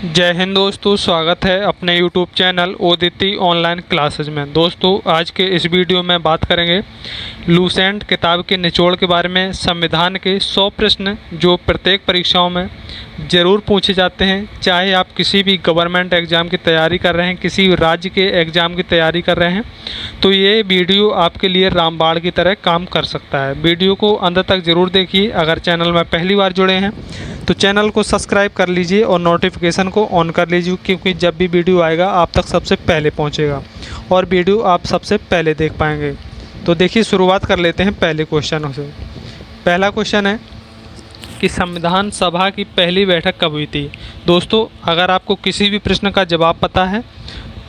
जय हिंद दोस्तों, स्वागत है अपने YouTube चैनल ओदिति ऑनलाइन क्लासेज में। दोस्तों आज के इस वीडियो में बात करेंगे लूसेंट किताब के निचोड़ के बारे में। संविधान के 100 प्रश्न जो प्रत्येक परीक्षाओं में ज़रूर पूछे जाते हैं, चाहे आप किसी भी गवर्नमेंट एग्ज़ाम की तैयारी कर रहे हैं, किसी भी राज्य के एग्ज़ाम की तैयारी कर रहे हैं, तो ये वीडियो आपके लिए रामबाण की तरह काम कर सकता है। वीडियो को अंत तक ज़रूर देखिए। अगर चैनल में पहली बार जुड़े हैं तो चैनल को सब्सक्राइब कर लीजिए और नोटिफिकेशन को ऑन कर लीजिए, क्योंकि जब भी वीडियो आएगा आप तक सबसे पहले पहुंचेगा और वीडियो आप सबसे पहले देख पाएंगे। तो देखिए, शुरुआत कर लेते हैं पहले क्वेश्चन से। पहला क्वेश्चन है कि संविधान सभा की पहली बैठक कब हुई थी। दोस्तों अगर आपको किसी भी प्रश्न का जवाब पता है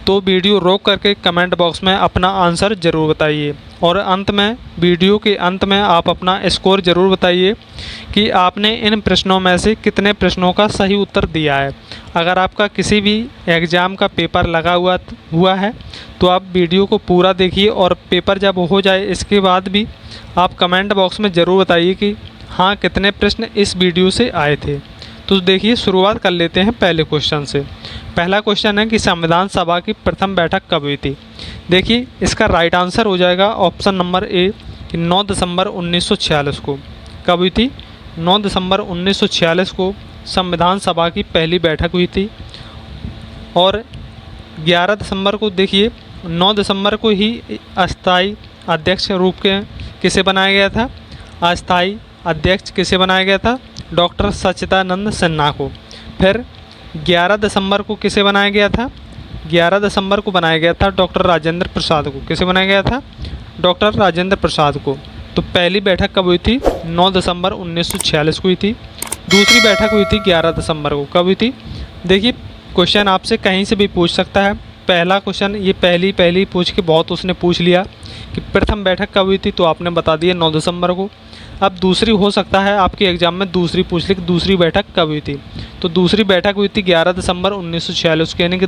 तो वीडियो रोक करके कमेंट बॉक्स में अपना आंसर ज़रूर बताइए, और अंत में वीडियो के अंत में आप अपना स्कोर ज़रूर बताइए कि आपने इन प्रश्नों में से कितने प्रश्नों का सही उत्तर दिया है। अगर आपका किसी भी एग्ज़ाम का पेपर लगा हुआ है तो आप वीडियो को पूरा देखिए, और पेपर जब हो जाए इसके बाद भी आप कमेंट बॉक्स में ज़रूर बताइए कि हाँ कितने प्रश्न इस वीडियो से आए थे। तो देखिए, शुरुआत कर लेते हैं पहले क्वेश्चन से। पहला क्वेश्चन है कि संविधान सभा की प्रथम बैठक कब हुई थी। देखिए, इसका राइट आंसर हो जाएगा ऑप्शन नंबर ए कि 9 दिसंबर 1946 को। कब हुई थी? 9 दिसंबर 1946 को संविधान सभा की पहली बैठक हुई थी। और 11 दिसंबर को, देखिए 9 दिसंबर को ही अस्थाई अध्यक्ष रूप के किसे बनाया गया था? अस्थाई अध्यक्ष किसे बनाया गया था? डॉक्टर सच्चिदानंद सिन्हा को। फिर 11 दिसंबर को किसे बनाया गया था? 11 दिसंबर को बनाया गया था डॉक्टर राजेंद्र प्रसाद को। किसे बनाया गया था? डॉक्टर राजेंद्र प्रसाद को। तो पहली बैठक कब हुई थी? 9 दिसंबर 1946 को हुई थी। दूसरी बैठक हुई थी 11 दिसंबर को। कब हुई थी? देखिए, क्वेश्चन आपसे कहीं से भी पूछ सकता है। पहला क्वेश्चन ये पहली पूछ के बहुत उसने पूछ लिया कि प्रथम बैठक कब हुई थी, तो आपने बता दिया 9 दिसंबर को। अब दूसरी हो सकता है आपके एग्ज़ाम में दूसरी पूछ ले कि दूसरी बैठक कब हुई थी, तो दूसरी बैठक हुई थी 11 दिसंबर 1946 के, यानी कि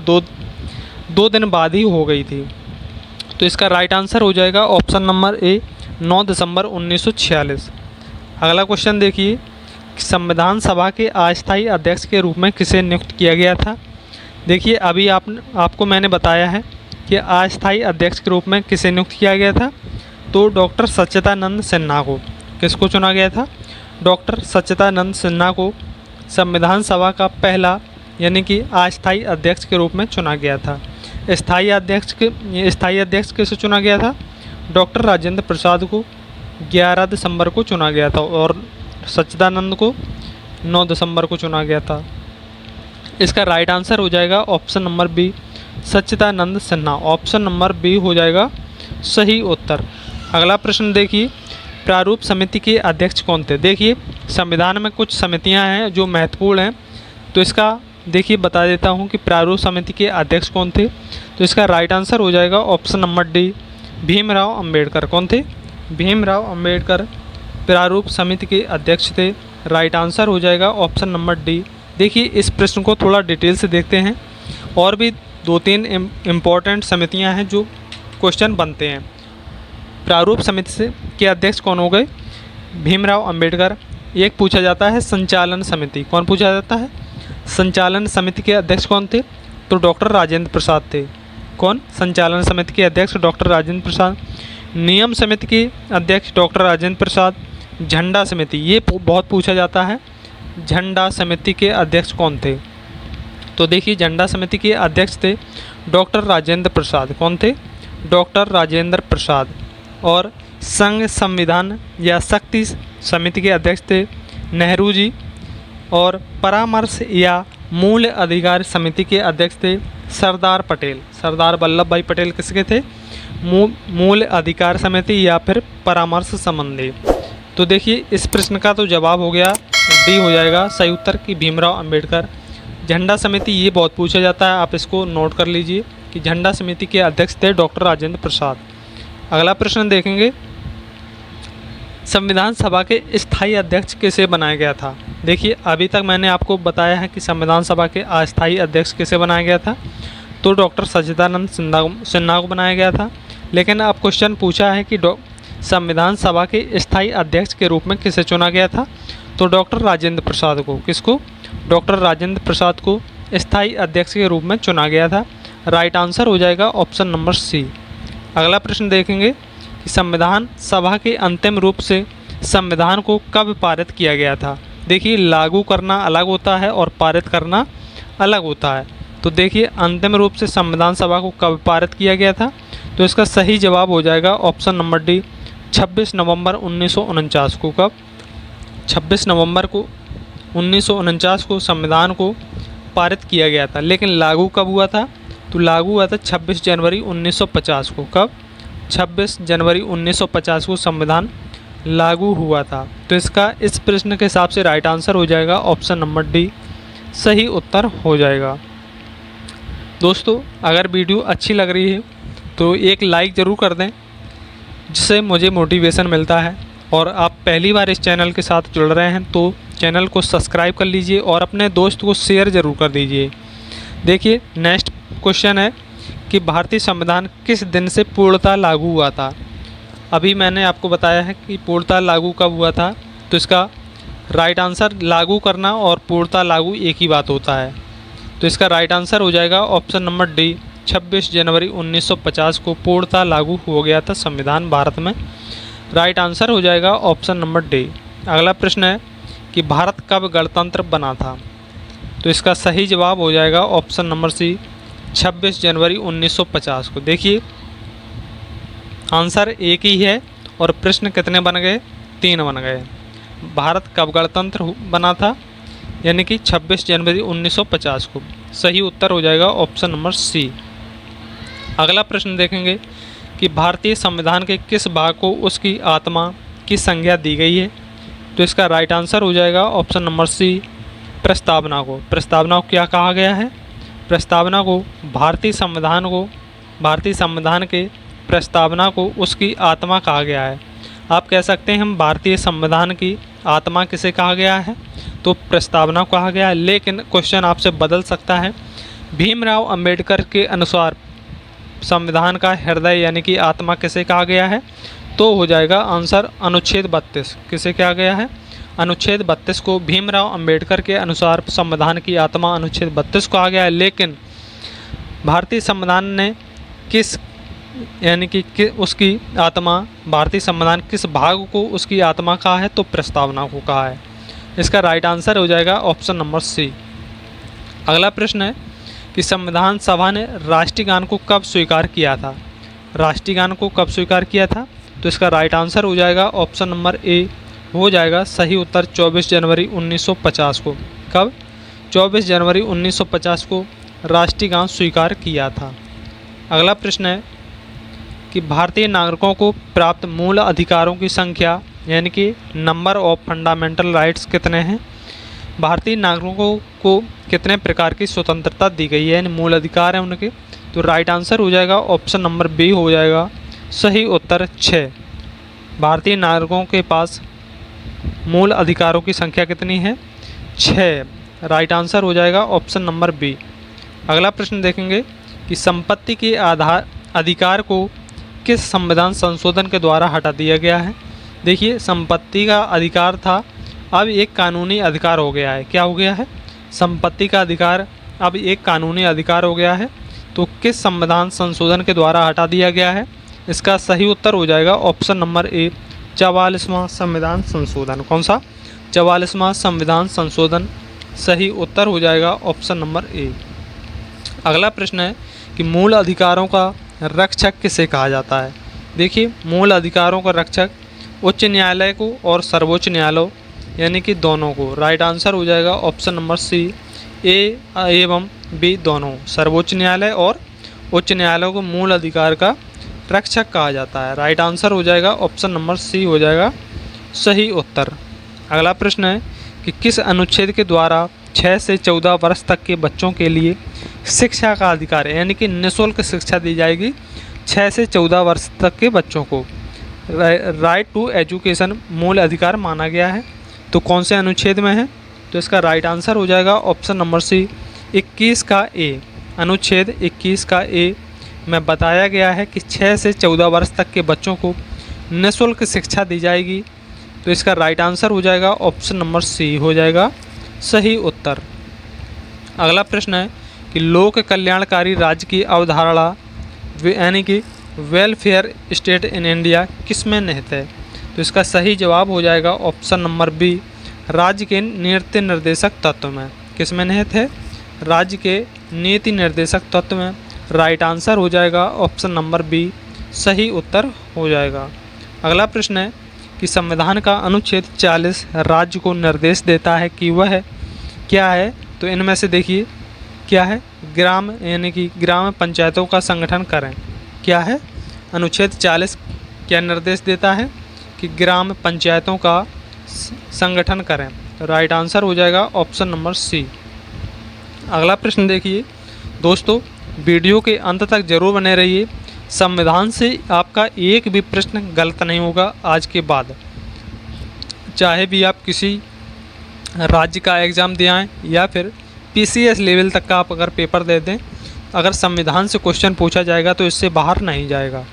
दो दिन बाद ही हो गई थी। तो इसका राइट आंसर हो जाएगा ऑप्शन नंबर ए 9 दिसंबर 1946। अगला क्वेश्चन देखिए, संविधान सभा के अस्थायी अध्यक्ष के रूप में किसे नियुक्त किया गया था। देखिए, अभी आपको मैंने बताया है कि अस्थायी अध्यक्ष के रूप में किसे नियुक्त किया गया था, तो डॉक्टर सच्चिदानंद सिन्हा को। किसको चुना गया था? डॉक्टर सच्चिदानंद सिन्हा को संविधान सभा का पहला यानी कि अस्थायी अध्यक्ष के रूप में चुना गया था। स्थायी अध्यक्ष किसे चुना गया था? डॉक्टर राजेंद्र प्रसाद को 11 दिसंबर को चुना गया था, और सच्चिदानंद को 9 दिसंबर को चुना गया था। इसका राइट आंसर हो जाएगा ऑप्शन नंबर बी सच्चिदानंद सिन्हा। ऑप्शन नंबर बी हो जाएगा सही उत्तर। अगला प्रश्न देखिए, प्रारूप समिति के अध्यक्ष कौन थे। देखिए, संविधान में कुछ समितियां हैं जो महत्वपूर्ण हैं, तो इसका देखिए बता देता हूं कि प्रारूप समिति के अध्यक्ष कौन थे। तो इसका राइट आंसर हो जाएगा option number D Bhimrao Ambedkar. कौन थे? भीमराव अंबेडकर प्रारूप समिति के अध्यक्ष थे। राइट आंसर हो जाएगा ऑप्शन नंबर डी। देखिए, इस प्रश्न को थोड़ा डिटेल से देखते हैं। और भी 2-3 इम्पॉर्टेंट समितियाँ हैं जो क्वेश्चन बनते हैं। प्रारूप समिति के अध्यक्ष कौन हो गए? भीमराव अंबेडकर। एक पूछा जाता है संचालन समिति। कौन पूछा जाता है? संचालन समिति के अध्यक्ष कौन थे? तो डॉक्टर राजेंद्र प्रसाद थे। कौन? संचालन समिति के अध्यक्ष डॉक्टर राजेंद्र प्रसाद। नियम समिति के अध्यक्ष डॉक्टर राजेंद्र प्रसाद। झंडा समिति, ये बहुत पूछा जाता है, झंडा समिति के अध्यक्ष कौन थे? तो देखिए, झंडा समिति के अध्यक्ष थे डॉक्टर राजेंद्र प्रसाद। कौन थे? डॉक्टर राजेंद्र प्रसाद। और संघ संविधान या शक्ति समिति के अध्यक्ष थे नेहरू जी। और परामर्श या मूल अधिकार समिति के अध्यक्ष थे सरदार पटेल। सरदार वल्लभ भाई पटेल किसके थे? मूल अधिकार समिति या फिर परामर्श संबंधी। तो देखिए, इस प्रश्न का तो जवाब हो गया डी हो जाएगा सही उत्तर कि भीमराव अंबेडकर। झंडा समिति ये बहुत पूछा जाता है, आप इसको नोट कर लीजिए कि झंडा समिति के अध्यक्ष थे डॉक्टर राजेंद्र प्रसाद। अगला प्रश्न देखेंगे, संविधान सभा के स्थायी अध्यक्ष किसे बनाया गया था। देखिए, अभी तक मैंने आपको बताया है कि संविधान सभा के अस्थायी अध्यक्ष किसे बनाया गया था, तो डॉक्टर सच्चिदानंद सिन्हा को बनाया गया था। लेकिन अब क्वेश्चन पूछा है कि संविधान सभा के स्थायी अध्यक्ष के रूप में किसे चुना गया था, तो डॉक्टर राजेंद्र प्रसाद को। किसको? डॉक्टर राजेंद्र प्रसाद को स्थायी अध्यक्ष के रूप में चुना गया था। राइट आंसर हो जाएगा ऑप्शन नंबर सी। अगला प्रश्न देखेंगे कि संविधान सभा के अंतिम रूप से संविधान को कब पारित किया गया था। देखिए, लागू करना अलग होता है और पारित करना अलग होता है। तो देखिए, अंतिम रूप से संविधान सभा को कब पारित किया गया था, तो इसका सही जवाब हो जाएगा ऑप्शन नंबर डी, 26 नवंबर 1949 को। कब? 26 नवंबर को 1949 को संविधान को पारित किया गया था। लेकिन लागू कब हुआ था, तो लागू हुआ था 26 जनवरी 1950 को। कब? 26 जनवरी 1950 को संविधान लागू हुआ था। तो इसका इस प्रश्न के हिसाब से राइट आंसर हो जाएगा ऑप्शन नंबर डी, सही उत्तर हो जाएगा। दोस्तों, अगर वीडियो अच्छी लग रही है तो एक लाइक ज़रूर कर दें, जिससे मुझे मोटिवेशन मिलता है। और आप पहली बार इस चैनल के साथ जुड़ रहे हैं तो चैनल को सब्सक्राइब कर लीजिए और अपने दोस्त को शेयर ज़रूर कर दीजिए। देखिए, नेक्स्ट क्वेश्चन है कि भारतीय संविधान किस दिन से पूर्णतः लागू हुआ था। अभी मैंने आपको बताया है कि पूर्णतः लागू कब हुआ था, तो इसका राइट आंसर, लागू करना और पूर्णतः लागू एक ही बात होता है। तो इसका राइट आंसर हो जाएगा ऑप्शन नंबर डी, 26 जनवरी 1950 को पूर्णतः लागू हो गया था संविधान भारत में। राइट आंसर हो जाएगा ऑप्शन नंबर डी। अगला प्रश्न है कि भारत कब गणतंत्र बना था, तो इसका सही जवाब हो जाएगा ऑप्शन नंबर सी, 26 जनवरी 1950 को। देखिए, आंसर एक ही है और प्रश्न कितने बन गए, 3 बन गए। भारत कब गणतंत्र बना था, यानी कि 26 जनवरी 1950 को। सही उत्तर हो जाएगा ऑप्शन नंबर सी। अगला प्रश्न देखेंगे कि भारतीय संविधान के किस भाग को उसकी आत्मा की संज्ञा दी गई है, तो इसका राइट आंसर हो जाएगा ऑप्शन नंबर सी, प्रस्तावना को। प्रस्तावना को क्या कहा गया है, प्रस्तावना को भारतीय संविधान के प्रस्तावना को उसकी आत्मा कहा गया है। आप कह सकते हैं हम भारतीय संविधान की आत्मा किसे कहा गया है, तो प्रस्तावना को कहा गया है। लेकिन क्वेश्चन आपसे बदल सकता है। भीमराव अंबेडकर के अनुसार संविधान का हृदय यानी कि आत्मा किसे कहा गया है, तो हो जाएगा आंसर अनुच्छेद 32। किसे कहा गया है, अनुच्छेद 32 को भीमराव अंबेडकर के अनुसार संविधान की आत्मा अनुच्छेद 32 को कहा गया है। लेकिन भारतीय संविधान ने किस यानी कि उसकी आत्मा, भारतीय संविधान किस भाग को उसकी आत्मा कहा है, तो प्रस्तावना को कहा है। इसका राइट आंसर हो जाएगा ऑप्शन नंबर सी। अगला प्रश्न है कि संविधान सभा ने राष्ट्रीय गान को कब स्वीकार किया था। राष्ट्रीय गान को कब स्वीकार किया था, तो इसका राइट आंसर हो जाएगा ऑप्शन नंबर ए, हो जाएगा सही उत्तर 24 जनवरी 1950 को। कब? 24 जनवरी 1950 को राष्ट्रीय गान स्वीकार किया था। अगला प्रश्न है कि भारतीय नागरिकों को प्राप्त मूल अधिकारों की संख्या यानी कि नंबर ऑफ फंडामेंटल राइट्स कितने हैं। भारतीय नागरिकों को कितने प्रकार की स्वतंत्रता दी गई है, यानी मूल अधिकार हैं उनके, तो राइट आंसर हो जाएगा ऑप्शन नंबर बी, हो जाएगा सही उत्तर 6। भारतीय नागरिकों के पास मूल अधिकारों की संख्या कितनी है, 6। राइट आंसर हो जाएगा ऑप्शन नंबर बी। अगला प्रश्न देखेंगे कि संपत्ति के अधिकार को किस संविधान संशोधन के द्वारा हटा दिया गया है। देखिए, संपत्ति का अधिकार था, अब एक कानूनी अधिकार हो गया है। क्या हो गया है, संपत्ति का अधिकार अब एक कानूनी अधिकार हो गया है। तो किस संविधान संशोधन के द्वारा हटा दिया गया है, इसका सही उत्तर हो जाएगा ऑप्शन नंबर ए, 44वां संविधान संशोधन। कौन सा, 44वां संविधान संशोधन। सही उत्तर हो जाएगा ऑप्शन नंबर ए। अगला प्रश्न है कि मूल अधिकारों का रक्षक किसे कहा जाता है। देखिए, मूल अधिकारों का रक्षक उच्च न्यायालय को और सर्वोच्च न्यायालय यानी कि दोनों को। राइट आंसर हो जाएगा ऑप्शन नंबर सी, ए एवं बी दोनों, सर्वोच्च न्यायालय और उच्च न्यायालय को मूल अधिकार का रक्षक कहा जाता है। राइट आंसर हो जाएगा ऑप्शन नंबर सी, हो जाएगा सही उत्तर। अगला प्रश्न है कि किस अनुच्छेद के द्वारा 6 से 14 वर्ष तक के बच्चों के लिए शिक्षा का अधिकार है, यानी कि निःशुल्क शिक्षा दी जाएगी 6 से 14 वर्ष तक के बच्चों को। राइट टू एजुकेशन मूल अधिकार माना गया है। तो कौन से अनुच्छेद में है, तो इसका राइट आंसर हो जाएगा ऑप्शन नंबर सी, 21 का ए। अनुच्छेद 21 का ए में बताया गया है कि 6 से 14 वर्ष तक के बच्चों को निःशुल्क शिक्षा दी जाएगी। तो इसका राइट आंसर हो जाएगा ऑप्शन नंबर सी, हो जाएगा सही उत्तर। अगला प्रश्न है कि लोक कल्याणकारी राज्य की अवधारणा यानी कि वेलफेयर स्टेट इन इंडिया किस में निहित है? तो इसका सही जवाब हो जाएगा ऑप्शन नंबर बी, राज्य के नीति निर्देशक तत्व में। किस में निहित है? राज्य के नीति निर्देशक तत्व में। राइट आंसर हो जाएगा ऑप्शन नंबर बी, सही उत्तर हो जाएगा। अगला प्रश्न है कि संविधान का अनुच्छेद 40 राज्य को निर्देश देता है कि वह क्या है? तो इनमें से देखिए क्या है? ग्राम यानी कि ग्राम पंचायतों का संगठन करें। क्या है? अनुच्छेद 40 क्या निर्देश देता है? कि ग्राम पंचायतों का संगठन करें। तो राइट आंसर हो जाएगा ऑप्शन नंबर सी। अगला प्रश्न देखिए दोस्तों, वीडियो के अंत तक जरूर बने रहिए। संविधान से आपका एक भी प्रश्न गलत नहीं होगा आज के बाद, चाहे भी आप किसी राज्य का एग्ज़ाम दे आएँ या फिर PCS लेवल तक का आप अगर पेपर दे दें, अगर संविधान से क्वेश्चन पूछा जाएगा तो इससे बाहर नहीं जाएगा।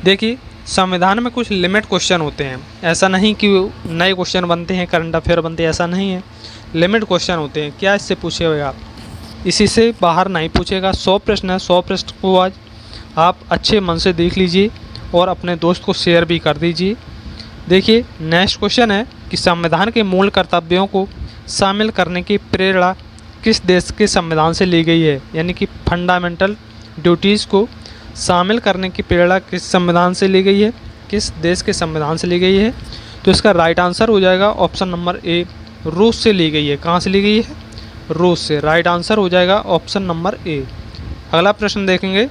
देखिए संविधान में कुछ लिमिट क्वेश्चन होते हैं, ऐसा नहीं कि नए क्वेश्चन बनते हैं, करंट अफेयर बनते हैं, ऐसा नहीं है। लिमिट क्वेश्चन होते हैं। क्या इससे पूछेगा? इसी से बाहर नहीं पूछेगा। 100 प्रश्न है, 100 प्रश्न को आज आप अच्छे मन से देख लीजिए और अपने दोस्त को शेयर भी कर दीजिए। देखिए नेक्स्ट क्वेश्चन है कि संविधान के मूल कर्तव्यों को शामिल करने की प्रेरणा किस देश के संविधान से ली गई है? यानी कि फंडामेंटल ड्यूटीज़ को शामिल करने की प्रेरणा किस संविधान से ली गई है? किस देश के संविधान से ली गई है? तो इसका राइट आंसर हो जाएगा ऑप्शन नंबर ए, रूस से ली गई है। कहाँ से ली गई है? रूस से। राइट आंसर हो जाएगा ऑप्शन नंबर ए। अगला प्रश्न देखेंगे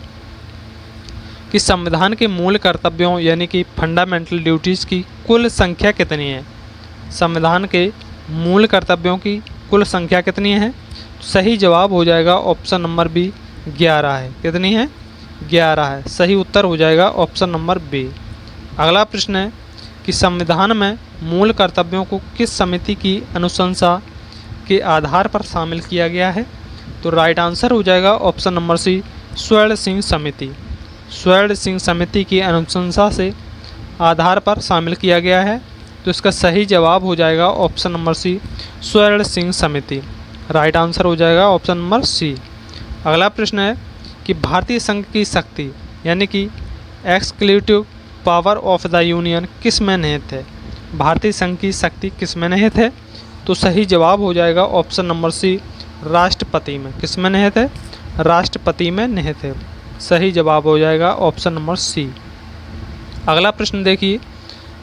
कि संविधान के मूल कर्तव्यों यानी कि फंडामेंटल ड्यूटीज़ की कुल संख्या कितनी है? संविधान के मूल कर्तव्यों की कुल संख्या कितनी है? सही जवाब हो जाएगा ऑप्शन नंबर बी, 11 है। कितनी है? 11 है। सही उत्तर हो जाएगा ऑप्शन नंबर बी। अगला प्रश्न है कि संविधान में मूल कर्तव्यों को किस समिति की अनुशंसा के आधार पर शामिल किया गया है? तो राइट आंसर हो जाएगा ऑप्शन नंबर सी, स्वर्ण सिंह समिति। स्वर्ण सिंह समिति की अनुशंसा से आधार पर शामिल किया गया है। तो इसका सही जवाब हो जाएगा ऑप्शन नंबर सी, स्वर्ण सिंह समिति। राइट आंसर हो जाएगा ऑप्शन नंबर सी। अगला प्रश्न है कि भारतीय संघ की शक्ति यानी कि exclusive power of the union किस में निहित है? भारतीय संघ की शक्ति किस में निहित है? तो सही जवाब हो जाएगा ऑप्शन नंबर सी, राष्ट्रपति में। किस में निहित है? राष्ट्रपति में निहित है। सही जवाब हो जाएगा ऑप्शन नंबर सी। अगला प्रश्न देखिए।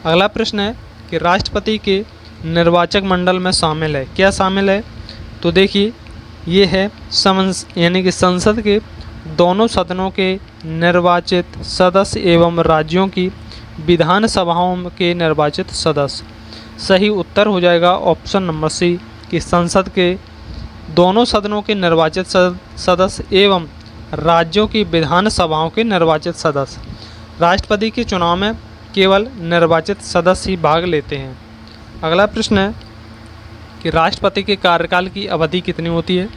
अगला प्रश्न है कि राष्ट्रपति के निर्वाचक मंडल में शामिल है। क्या शामिल है? तो देखिए ये है यानी कि संसद के दोनों सदनों के निर्वाचित सदस्य एवं राज्यों की विधानसभाओं के निर्वाचित सदस्य। सही उत्तर हो जाएगा ऑप्शन नंबर सी कि संसद के दोनों सदनों के निर्वाचित सदस्य एवं राज्यों की विधानसभाओं के निर्वाचित सदस्य। राष्ट्रपति के चुनाव में केवल निर्वाचित सदस्य ही भाग लेते हैं। अगला प्रश्न है कि राष्ट्रपति के कार्यकाल की अवधि कितनी होती है?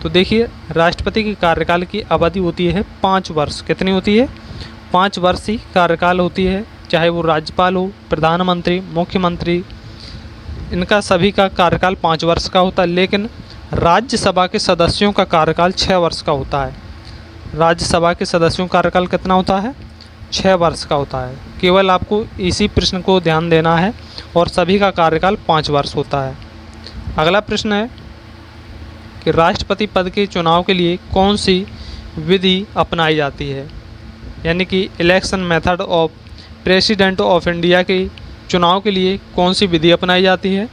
तो देखिए राष्ट्रपति की कार्यकाल की अवधि होती है 5 वर्ष। कितनी होती है? 5 वर्ष ही कार्यकाल होती है, चाहे वो राज्यपाल हो, प्रधानमंत्री, मुख्यमंत्री, इनका सभी का कार्यकाल 5 वर्ष का होता है। लेकिन राज्यसभा के सदस्यों का कार्यकाल 6 वर्ष का होता है। राज्यसभा के सदस्यों का कार्यकाल कितना होता है? 6 वर्ष का होता है। केवल आपको इसी प्रश्न को ध्यान देना है और सभी का कार्यकाल 5 वर्ष होता है। अगला प्रश्न है कि राष्ट्रपति पद के चुनाव के लिए कौन सी विधि अपनाई जाती है? यानी कि election method of president of India के चुनाव के लिए कौन सी विधि अपनाई जाती है?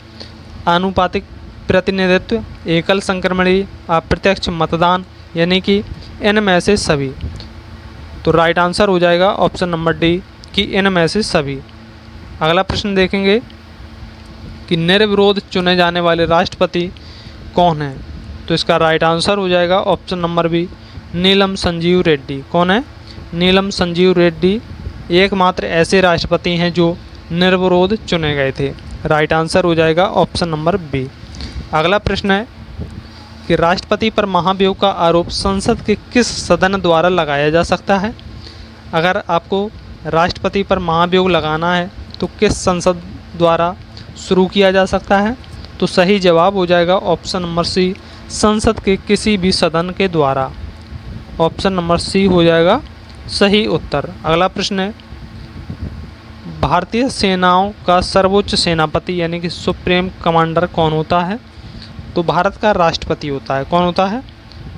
आनुपातिक प्रतिनिधित्व, एकल संक्रमणीय, अप्रत्यक्ष मतदान, यानी कि इनमें से सभी। तो राइट आंसर हो जाएगा ऑप्शन नंबर डी कि इनमें से सभी। अगला प्रश्न देखेंगे कि निर्विरोध चुने जाने वाले राष्ट्रपति कौन हैं? तो इसका राइट आंसर हो जाएगा ऑप्शन नंबर बी, नीलम संजीव रेड्डी। कौन है? नीलम संजीव रेड्डी एकमात्र ऐसे राष्ट्रपति हैं जो निर्विरोध चुने गए थे। राइट आंसर हो जाएगा ऑप्शन नंबर बी। अगला प्रश्न है कि राष्ट्रपति पर महाभियोग का आरोप संसद के किस सदन द्वारा लगाया जा सकता है? अगर आपको राष्ट्रपति पर महाभियोग लगाना है तो किस संसद द्वारा शुरू किया जा सकता है? तो सही जवाब हो जाएगा ऑप्शन नंबर सी, संसद के किसी भी सदन के द्वारा। ऑप्शन नंबर सी हो जाएगा सही उत्तर। अगला प्रश्न है, भारतीय सेनाओं का सर्वोच्च सेनापति यानी कि सुप्रीम कमांडर कौन होता है? तो भारत का राष्ट्रपति होता है। कौन होता है?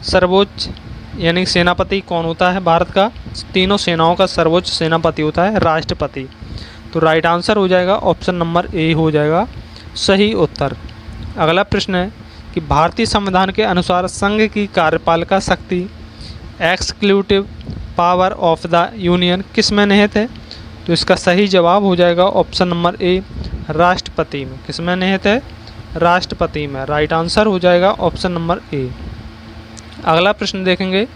सर्वोच्च यानी सेनापति कौन होता है? भारत का तीनों सेनाओं का सर्वोच्च सेनापति होता है राष्ट्रपति। तो राइट आंसर हो जाएगा ऑप्शन नंबर ए हो जाएगा सही उत्तर। अगला प्रश्न है कि भारतीय संविधान के अनुसार संघ की कार्यपालिका शक्ति executive power of the union किस में निहित है? तो इसका सही जवाब हो जाएगा ऑप्शन नंबर ए राष्ट्रपति में। किस में निहित है? राष्ट्रपति में। राइट आंसर हो जाएगा ऑप्शन नंबर ए। अगला प्रश्न देखेंगे।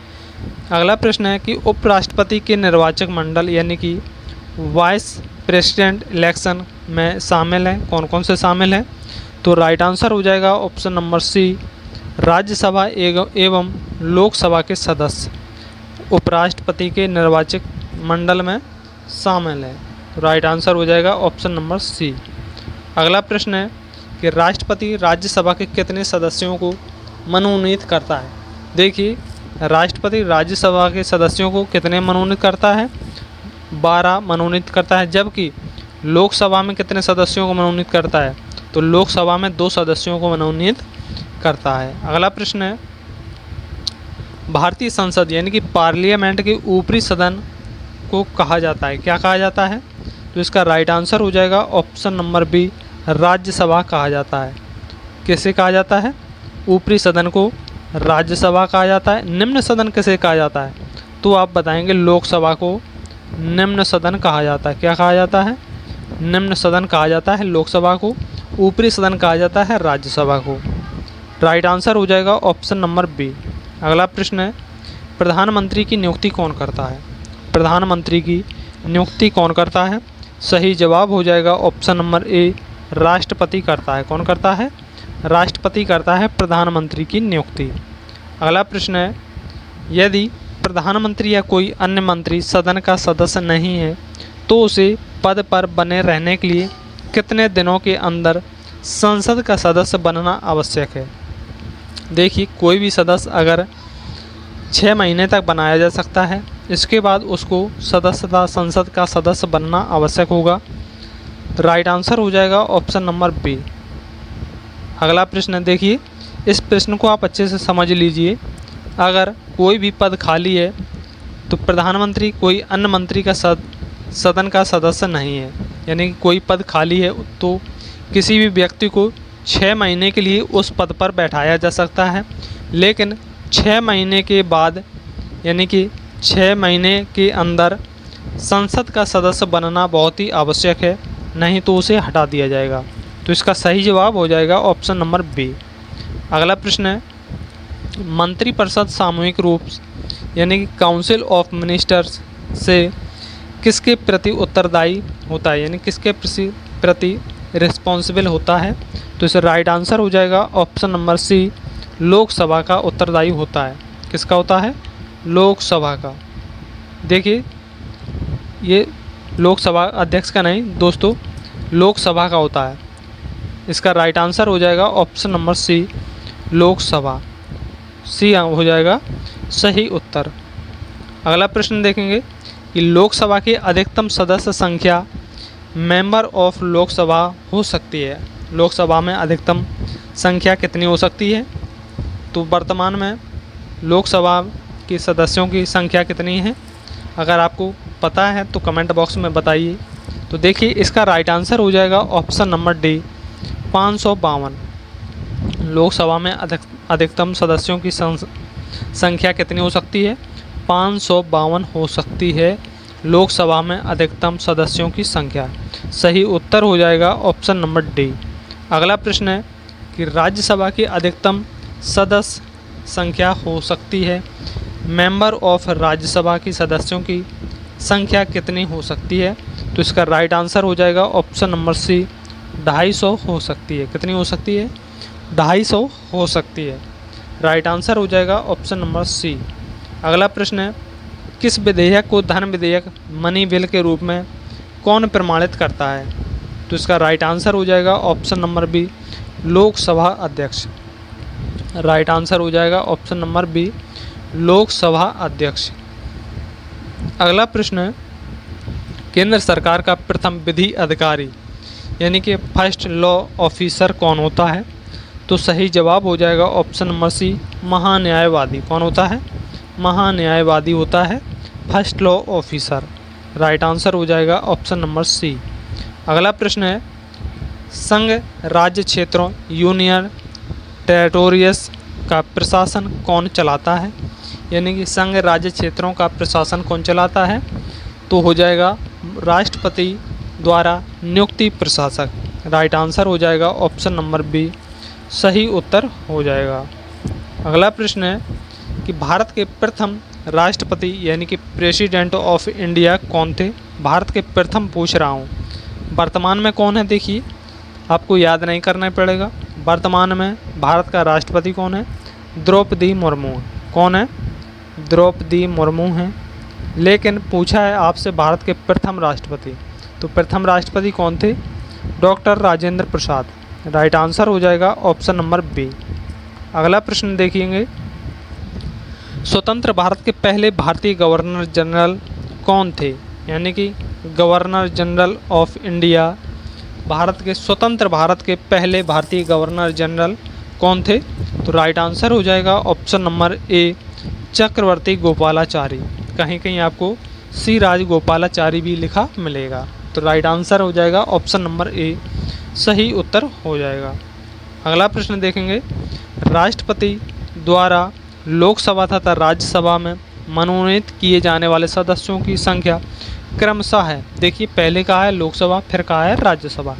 अगला प्रश्न है कि उपराष्ट्रपति के निर्वाचक मंडल यानी कि वाइस प्रेसिडेंट इलेक्शन में शामिल हैं। कौन कौन से शामिल हैं? तो राइट आंसर हो जाएगा ऑप्शन नंबर सी राज्यसभा एवं लोकसभा के सदस्य उपराष्ट्रपति के निर्वाचक मंडल में शामिल है। तो राइट आंसर हो जाएगा ऑप्शन नंबर सी। अगला प्रश्न है कि राष्ट्रपति राज्यसभा के कितने सदस्यों को मनोनीत करता है? देखिए, राष्ट्रपति राज्यसभा के सदस्यों को कितने मनोनीत करता है? 12 मनोनीत करता है। जबकि लोकसभा में कितने सदस्यों को मनोनीत करता है? तो लोकसभा में 2 सदस्यों को मनोनीत करता है। अगला प्रश्न है, भारतीय संसद यानी कि पार्लियामेंट के ऊपरी सदन को कहा जाता है। क्या कहा जाता है? तो इसका राइट आंसर हो जाएगा ऑप्शन नंबर बी राज्यसभा कहा जाता है। किसे कहा जाता है? ऊपरी सदन को राज्यसभा कहा जाता है। निम्न सदन किसे कहा जाता है? तो आप बताएंगे लोकसभा को निम्न सदन कहा जाता है। क्या कहा जाता है? निम्न सदन कहा जाता है लोकसभा को। ऊपरी सदन कहा जाता है राज्यसभा को। राइट आंसर हो जाएगा ऑप्शन नंबर बी। अगला प्रश्न है, प्रधानमंत्री की नियुक्ति कौन करता है? प्रधानमंत्री की नियुक्ति कौन करता है? सही जवाब हो जाएगा ऑप्शन नंबर ए राष्ट्रपति करता है। कौन करता है? राष्ट्रपति करता है प्रधानमंत्री की नियुक्ति। अगला प्रश्न है, यदि प्रधानमंत्री या कोई अन्य मंत्री सदन का सदस्य नहीं है तो उसे पद पर बने रहने के लिए कितने दिनों के अंदर संसद का सदस्य बनना आवश्यक है? देखिए, कोई भी सदस्य अगर 6 महीने तक बनाया जा सकता है, इसके बाद उसको सदस्यता संसद का सदस्य बनना आवश्यक होगा। राइट आंसर हो जाएगा ऑप्शन नंबर बी। अगला प्रश्न देखिए, इस प्रश्न को आप अच्छे से समझ लीजिए। अगर कोई भी पद खाली है तो प्रधानमंत्री कोई अन्य मंत्री का सदन का सदस्य नहीं है, यानी कि कोई पद खाली है तो किसी भी व्यक्ति को 6 महीने के लिए उस पद पर बैठाया जा सकता है। लेकिन 6 महीने के बाद यानी कि 6 महीने के अंदर संसद का सदस्य बनना बहुत ही आवश्यक है, नहीं तो उसे हटा दिया जाएगा। तो इसका सही जवाब हो जाएगा ऑप्शन नंबर बी। अगला प्रश्न है, मंत्रिपरिषद सामूहिक रूप यानी कि काउंसिल ऑफ मिनिस्टर्स से किसके प्रति उत्तरदायी होता है, यानी किसके प्रति रिस्पॉन्सिबल होता है? तो इसे राइट आंसर हो जाएगा ऑप्शन नंबर सी लोकसभा का उत्तरदायी होता है। किसका होता है? लोकसभा का। देखिए, ये लोकसभा अध्यक्ष का नहीं दोस्तों, लोकसभा का होता है। इसका राइट आंसर हो जाएगा ऑप्शन नंबर सी लोकसभा। सी हो जाएगा सही उत्तर। अगला प्रश्न देखेंगे कि लोकसभा की अधिकतम सदस्य संख्या मेंबर ऑफ लोकसभा हो सकती है। लोकसभा में अधिकतम संख्या कितनी हो सकती है? तो वर्तमान में लोकसभा के सदस्यों की संख्या कितनी है? अगर आपको पता है तो कमेंट बॉक्स में बताइए। तो देखिए, इसका राइट आंसर हो जाएगा ऑप्शन नंबर डी 552। लोकसभा में अधिकतम सदस्यों की संख्या कितनी हो सकती है? 552 हो सकती है लोकसभा में अधिकतम सदस्यों की संख्या। सही उत्तर हो जाएगा ऑप्शन नंबर डी। अगला प्रश्न है कि राज्यसभा की अधिकतम सदस्य संख्या हो सकती है। मेंबर ऑफ राज्यसभा की सदस्यों की संख्या कितनी हो सकती है? तो इसका राइट आंसर हो जाएगा ऑप्शन नंबर सी 250 हो सकती है। कितनी हो सकती है? 250 हो सकती है। राइट आंसर हो जाएगा ऑप्शन नंबर सी। अगला प्रश्न है, किस विधेयक को धन विधेयक मनी बिल के रूप में कौन प्रमाणित करता है? तो इसका राइट आंसर हो जाएगा ऑप्शन नंबर बी लोकसभा अध्यक्ष। राइट आंसर हो जाएगा ऑप्शन नंबर बी, लोकसभा अध्यक्ष। अगला प्रश्न है, केंद्र सरकार का प्रथम विधि अधिकारी यानी कि फर्स्ट लॉ ऑफिसर कौन होता है? तो सही जवाब हो जाएगा ऑप्शन नंबर सी, महान्यायवादी। कौन होता है? महान्यायवादी होता है first law officer. Right answer हो जाएगा ऑप्शन नंबर सी। अगला प्रश्न है, संघ राज्य क्षेत्रों यूनियन टेरिटोरियस का प्रशासन कौन चलाता है? यानी कि संघ राज्य क्षेत्रों का प्रशासन कौन चलाता है? तो हो जाएगा राष्ट्रपति द्वारा नियुक्ति प्रशासक। राइट आंसर हो जाएगा ऑप्शन नंबर बी, सही उत्तर हो जाएगा। अगला प्रश्न है कि भारत के प्रथम राष्ट्रपति यानी कि प्रेसिडेंट ऑफ इंडिया कौन थे? भारत के प्रथम पूछ रहा हूँ, वर्तमान में कौन है? देखिए, आपको याद नहीं करना पड़ेगा। वर्तमान में भारत का राष्ट्रपति कौन है? द्रौपदी मुर्मू। कौन है? द्रौपदी मुर्मू हैं। लेकिन पूछा है आपसे भारत के प्रथम राष्ट्रपति, तो प्रथम राष्ट्रपति कौन थे? Doctor Rajendra Prasad. Right answer हो जाएगा ऑप्शन नंबर बी। अगला प्रश्न देखिएंगे, स्वतंत्र भारत के पहले भारतीय गवर्नर जनरल कौन थे? यानी कि governor general of India, Bharat के स्वतंत्र भारत के पहले भारतीय गवर्नर जनरल कौन थे? तो राइट आंसर हो जाएगा ऑप्शन नंबर ए, चक्रवर्ती गोपालाचारी। कहीं कहीं आपको सी राजगोपालाचारी भी लिखा मिलेगा। तो राइट आंसर हो जाएगा ऑप्शन नंबर ए, सही उत्तर हो जाएगा। अगला प्रश्न देखेंगे, राष्ट्रपति द्वारा लोकसभा तथा राज्यसभा में मनोनीत किए जाने वाले सदस्यों की संख्या क्रमशः है। देखिए, पहले कहा है लोकसभा, फिर कहा है राज्यसभा।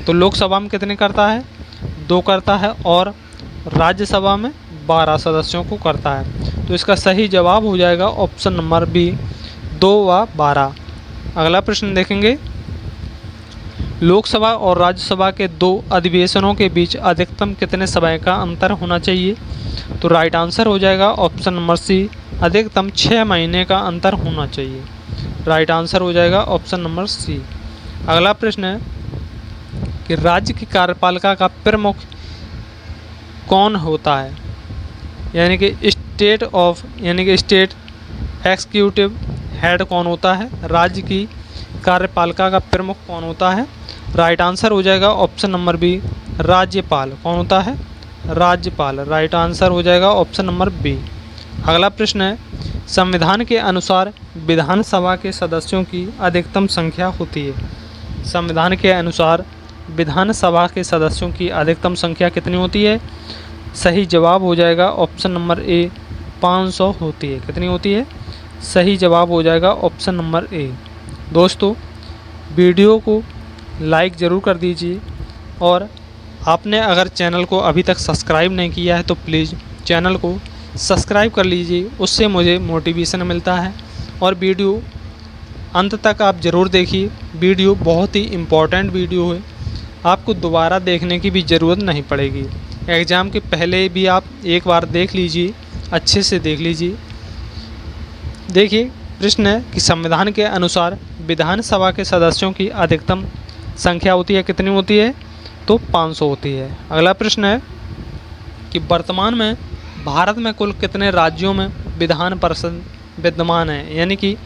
तो लोकसभा में कितने करता है? 2 करता है, और राज्यसभा में 12 सदस्यों को करता है। तो इसका सही जवाब हो जाएगा ऑप्शन नंबर बी, 2 व 12। अगला प्रश्न देखेंगे, लोकसभा और राज्यसभा के 2 अधिवेशनों के बीच अधिकतम कितने समय का अंतर होना चाहिए? तो राइट आंसर हो जाएगा ऑप्शन नंबर सी, अधिकतम 6 महीने का अंतर होना चाहिए। राइट आंसर हो जाएगा ऑप्शन नंबर सी। अगला प्रश्न है कि राज्य की कार्यपालिका का प्रमुख कौन होता है? यानी कि स्टेट एग्जीक्यूटिव हेड कौन होता है? राज्य की कार्यपालिका का प्रमुख कौन होता है? राइट आंसर हो जाएगा ऑप्शन नंबर बी, राज्यपाल। कौन होता है? राज्यपाल। राइट आंसर हो जाएगा ऑप्शन नंबर बी। अगला प्रश्न है, संविधान के अनुसार विधानसभा के सदस्यों की अधिकतम संख्या होती है। संविधान के अनुसार विधानसभा के सदस्यों की अधिकतम संख्या कितनी होती है? सही जवाब हो जाएगा ऑप्शन नंबर ए, 500 होती है। कितनी होती है? सही जवाब हो जाएगा ऑप्शन नंबर ए। दोस्तों, वीडियो को लाइक ज़रूर कर दीजिए, और आपने अगर चैनल को अभी तक सब्सक्राइब नहीं किया है तो प्लीज़ चैनल को सब्सक्राइब कर लीजिए, उससे मुझे मोटिवेशन मिलता है। और वीडियो अंत तक आप ज़रूर देखिए, वीडियो बहुत ही इम्पोर्टेंट वीडियो है, आपको दोबारा देखने की भी ज़रूरत नहीं पड़ेगी। एग्ज़ाम के पहले भी आप एक बार देख लीजिए, अच्छे से देख लीजिए। देखिए, प्रश्न है कि संविधान के अनुसार विधानसभा के सदस्यों की अधिकतम संख्या होती है, कितनी होती है? तो 500 होती है। अगला प्रश्न है कि वर्तमान में भारत में कुल कितने राज्यों में विधान परिषद विद्यमान है? यानी कि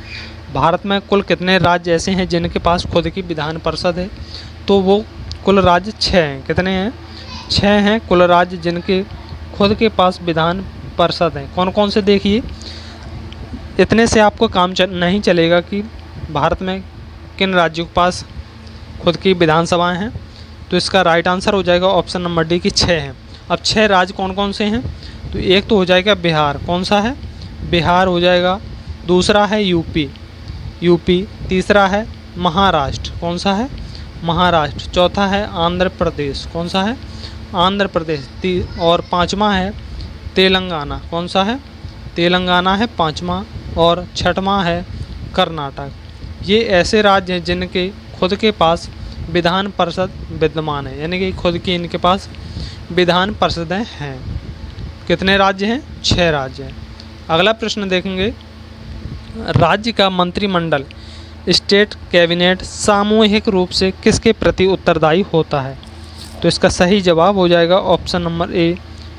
भारत में कुल कितने राज्य ऐसे हैं जिनके पास खुद की विधान परिषद है? तो वो कुल राज्य 6 हैं। कितने हैं? 6 हैं कुल राज्य जिनके खुद के पास विधान परिषद है। कौन कौन से? देखिए, इतने से आपको काम नहीं चलेगा कि भारत में किन राज्यों के पास खुद की विधानसभाएं हैं। तो इसका राइट आंसर हो जाएगा ऑप्शन नंबर डी की 6 हैं। अब 6 राज्य कौन कौन से हैं? तो एक तो हो जाएगा बिहार। कौन सा है? बिहार हो जाएगा। दूसरा है यूपी। तीसरा है महाराष्ट्र। कौन सा है? महाराष्ट्र। चौथा है आंध्र प्रदेश। कौन सा है? आंध्र प्रदेश। और 5वां है तेलंगाना। कौन सा है? तेलंगाना है 5वां। और 6वां है कर्नाटक। ये ऐसे राज्य हैं जिनके खुद के पास विधान परिषद विद्यमान है, यानी कि खुद की इनके पास विधान परिषदें हैं। कितने राज्य हैं? 6 राज्य हैं। अगला प्रश्न देखेंगे, राज्य का मंत्रिमंडल स्टेट कैबिनेट सामूहिक रूप से किसके प्रति उत्तरदायी होता है? तो इसका सही जवाब हो जाएगा ऑप्शन नंबर ए,